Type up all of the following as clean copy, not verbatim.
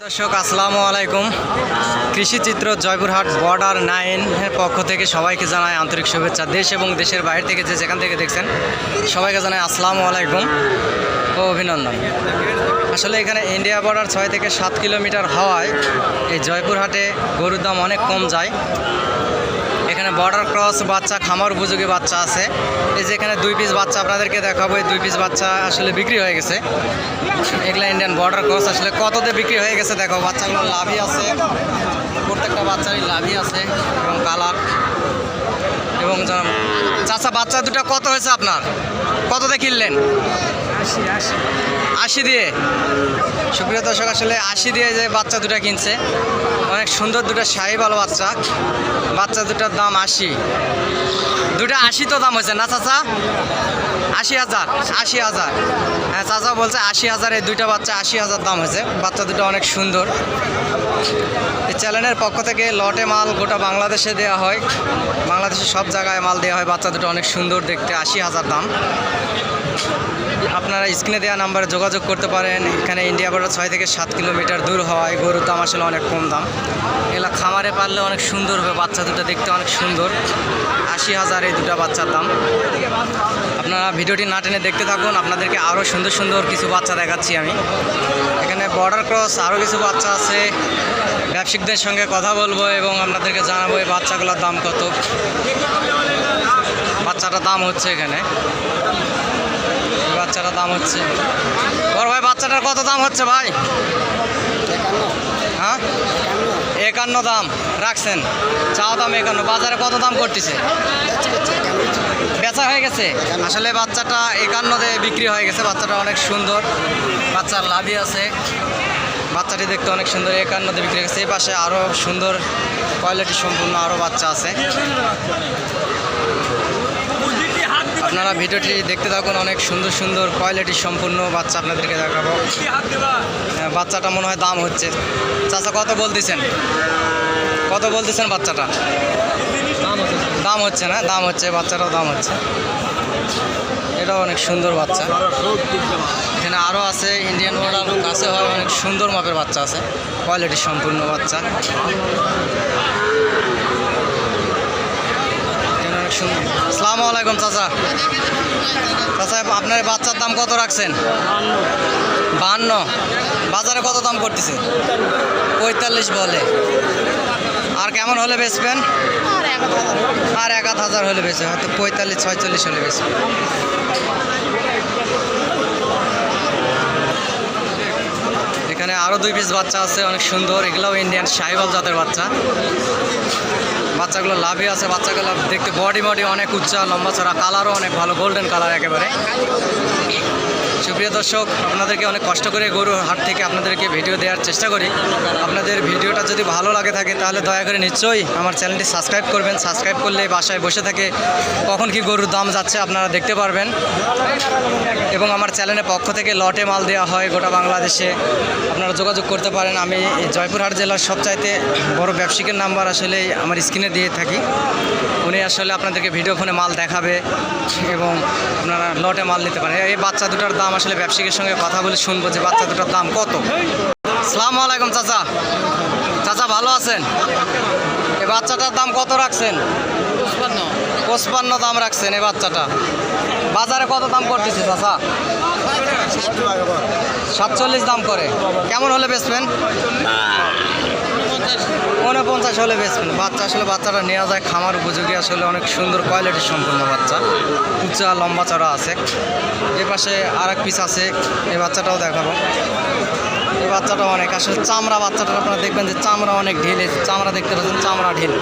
দর্শক আসসালামু আলাইকুম। কৃষিচিত্র জয়পুরহাট বর্ডার 9 এর পক্ষ থেকে সবাইকে জানাই আন্তরিক শুভেচ্ছা। দেশ এবং দেশের বাইরে থেকে যেখান থেকে দেখছেন সবাইকে জানাই আসসালামু আলাইকুম ও অভিনন্দন। আসলে এখানে ইন্ডিয়া বর্ডার 6 থেকে 7 কিলোমিটার হওয়ায় এই জয়পুরহাটে গরুর দাম অনেক কম যায়। এখানে বর্ডার ক্রস বাচ্চা, খামার উপযোগী বাচ্চা আছে। এই যে এখানে 2 পিস বাচ্চা আপনাদেরকে দেখাবো। এই 2 পিস বাচ্চা আসলে বিক্রি হয়ে গেছে। এগুলা ইন্ডিয়ান বর্ডার ক্রস আসলে কততে বিক্রি হয়ে গেছে দেখো। বাচ্চাগুলো লাভই আছে, প্রত্যেকটা বাচ্চারই লাভই আছে এবং কালার এবং চাচা বাচ্চা দুটো কত হয়েছে আপনার? কততে কিনলেন? 80 দিয়ে। সুপ্রিয় দর্শক আসলে 80 দিয়ে যে বাচ্চা দুটো কিনছে, অনেক সুন্দর দুটো শাহিওয়াল বাচ্চা। বাচ্চা দুটার দাম 80। দুটা 80 তো দাম হয়েছে না চাচা? 80,000। হ্যাঁ, চাচা বলছে 80,000। এই দুইটা বাচ্চা 80,000 দাম হয়েছে। বাচ্চা দুটো অনেক সুন্দর। এই চ্যানেলের পক্ষ থেকে লটে মাল গোটা বাংলাদেশে দেওয়া হয়। বাংলাদেশের সব জায়গায় মাল দেওয়া হয়। বাচ্চা দুটো অনেক সুন্দর দেখতে, 80,000 দাম। আপনারা স্ক্রিনে দেওয়া নাম্বারে যোগাযোগ করতে পারেন। এখানে ইন্ডিয়া বর্ডার 6 থেকে 7 কিলোমিটার দূর হওয়ায় গরুর দাম আসলে অনেক কম দাম। এগুলো খামারে পারলে অনেক সুন্দর হবে। বাচ্চা দুটো দেখতে অনেক সুন্দর। 80,000 এই দুটো বাচ্চার দাম। আপনারা ভিডিওটি না টেনে দেখতে থাকুন, আপনাদেরকে আরও সুন্দর সুন্দর কিছু বাচ্চা দেখাচ্ছি আমি। এখানে বর্ডার ক্রস আরও কিছু বাচ্চা আছে। ব্যবসায়িকদের সঙ্গে কথা বলবো এবং আপনাদেরকে জানাবো এই বাচ্চাগুলোর দাম কত। বাচ্চাটার দাম হচ্ছে এখানে, বাচ্চাটার দাম হচ্ছে বড় ভাই, বাচ্চাটার কত দাম হচ্ছে ভাই? 51 দাম রাখছেন। চাওয়া দাম 51। বাজারে কত দাম করতেছে? বেচা হয়ে গেছে। আসলে বাচ্চাটা 51 বিক্রি হয়ে গেছে। বাচ্চাটা অনেক সুন্দর, বাচ্চার লাভই আছে। বাচ্চাটি দেখতে অনেক সুন্দর। 51 বিক্রি হয়ে গেছে। এই পাশে আরও সুন্দর কোয়ালিটি সম্পূর্ণ আরও বাচ্চা আছে। আপনারা ভিডিওটি দেখতে থাকুন, অনেক সুন্দর সুন্দর কোয়ালিটি সম্পূর্ণ বাচ্চা আপনাদেরকে দেখাবো। বাচ্চাটা মনে হয় দাম হচ্ছে। চাচা কত বলতেছেন? কত বলতেছেন বাচ্চাটা? দাম হচ্ছে না? দাম হচ্ছে, বাচ্চাটাও দাম হচ্ছে। এটাও অনেক সুন্দর বাচ্চা। এখানে আরও আছে ইন্ডিয়ান বর্ডার কাছে হয়, অনেক সুন্দর মাপের বাচ্চা আছে, কোয়ালিটি সম্পূর্ণ বাচ্চা। আসসালামু আলাইকুম চাচা। চাচা আপনার বাচ্চার দাম কত রাখছেন? 52। বাজারে কত দাম করতেছে? 45 বলে। আর কেমন হলে বেচবেন? আর 1,000 হলে বেচবে, হয়তো 45-46 হলে বেচবে। এখানে আরও 2 পিস বাচ্চা আছে, অনেক সুন্দর। এগুলোও ইন্ডিয়ান শাহিওয়াল জাতের বাচ্চা। বাচ্চাগুলো লাভই আছে। বাচ্চাগুলো দেখতে বডি অনেক উচ্চা, লম্বা চড়া, কালারও অনেক ভালো, গোল্ডেন কালার একেবারে। সুপ্রিয় দর্শক, আপনাদেরকে অনেক কষ্ট করে গরুর হাট থেকে আপনাদেরকে ভিডিও দেওয়ার চেষ্টা করি। আপনাদের ভিডিওটা যদি ভালো লাগে থাকে তাহলে দয়া করে নিশ্চয়ই আমার চ্যানেলটি সাবস্ক্রাইব করবেন। সাবস্ক্রাইব করলে বাসায় বসে থাকে কখন কি গরুর দাম যাচ্ছে আপনারা দেখতে পারবেন। এবং আমার চ্যানেলের পক্ষ থেকে লটে মাল দেওয়া হয় গোটা বাংলাদেশে। আপনারা যোগাযোগ করতে পারেন। আমি জয়পুরহাট জেলার সবচাইতে বড় ব্যবসায়িকের নাম্বার আসলে আমার স্ক্রিনে দিয়ে থাকি। উনি আসলে আপনাদেরকে ভিডিও ফোনে মাল দেখাবে এবং আপনারা লটে মাল নিতে পারেন। এই বাচ্চা দুটার দাম আসলে ব্যবসায়িকের সঙ্গে কথা বলে শুনবো যে বাচ্চা দুটার দাম কত। আসসালামু আলাইকুম চাচা। চাচা ভালো আছেন? এই বাচ্চাটার দাম কত রাখছেন? 55 দাম রাখছেন এই বাচ্চাটা। বাজারে কত দাম করতেছে চাচা? 47 দাম করে। কেমন হলে বেচবেন? 49 হলে বেচবেন। বাচ্চা আসলে বাচ্চাটা নেওয়া যায়, খামার উপযোগী। আসলে অনেক সুন্দর কোয়ালিটি সম্পূর্ণ বাচ্চা, উঁচা লম্বা চড়া আছে। এ পাশে আর এক পিস আছে, এই বাচ্চাটাও দেখাবো। এই বাচ্চাটাও অনেক আসলে চামড়া। বাচ্চাটা আপনারা দেখবেন যে চামড়া অনেক ঢিল, চামড়া দেখতে পাচ্ছেন, চামড়া ঢিল,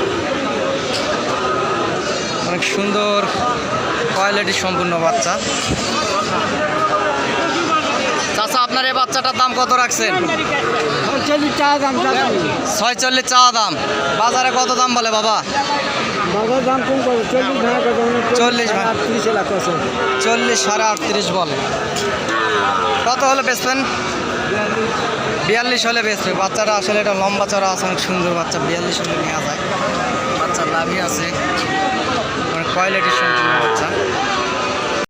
অনেক সুন্দর কোয়ালিটি সম্পূর্ণ বাচ্চা। চাচা আপনার এই বাচ্চাটার দাম কত রাখছেন? 46 চাওয়া দাম। বাজারে কত দাম বলে বাবা? 40, 38.5 বলে। কত হলে বেচবেন? 42 হলে বেচবে। বাচ্চাটা আসলে এটা লম্বা চড়া আছে, অনেক সুন্দর বাচ্চা। 42 হলে নেওয়া যায়। বাচ্চার লাভই আছে, অনেক কোয়ালিটির সম্পূর্ণ বাচ্চা।